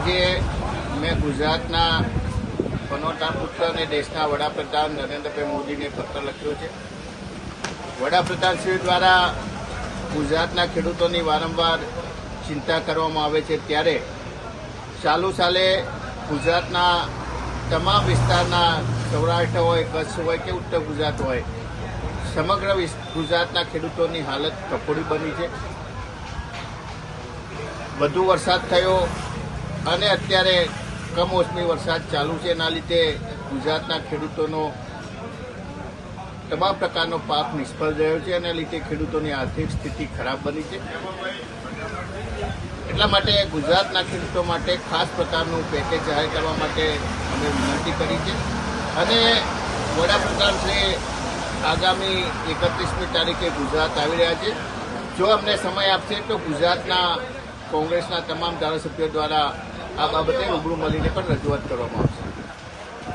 આજે મેં ગુજરાતના પનોતા પુત્ર અને દેશના વડાપ્રધાન નરેન્દ્રભાઈ મોદીને પત્ર લખ્યો છે. વડાપ્રધાનશ્રી દ્વારા ગુજરાતના ખેડૂતોની વારંવાર ચિંતા કરવામાં આવે છે, ત્યારે ચાલુ સાલે ગુજરાતના તમામ વિસ્તારના સૌરાષ્ટ્ર હોય, કચ્છ હોય કે ઉત્તર ગુજરાત હોય, સમગ્ર ગુજરાતના ખેડૂતોની હાલત કફોડી બની છે. વધુ વરસાદ થયો અને અત્યારે કમોસમી વરસાદ ચાલુ છે. એના લીધે ગુજરાતના ખેડૂતોનો તમામ પ્રકારનો પાક નિષ્ફળ રહ્યો છે. એના લીધે ખેડૂતોની આર્થિક સ્થિતિ ખરાબ બની છે. એટલા માટે ગુજરાતના ખેડૂતો માટે ખાસ પ્રકારનું પેકેજ જાહેર કરવા માટે અમે વિનંતી કરી છે અને વડાપ્રધાનશ્રી આગામી 31મી તારીખે ગુજરાત આવી રહ્યા છે. જો અમને સમય આપશે તો ગુજરાતના કોંગ્રેસના તમામ ધારાસભ્યો દ્વારા આ બાબતે રૂબરૂ મળીને પણ રજૂઆત કરવામાં આવશે.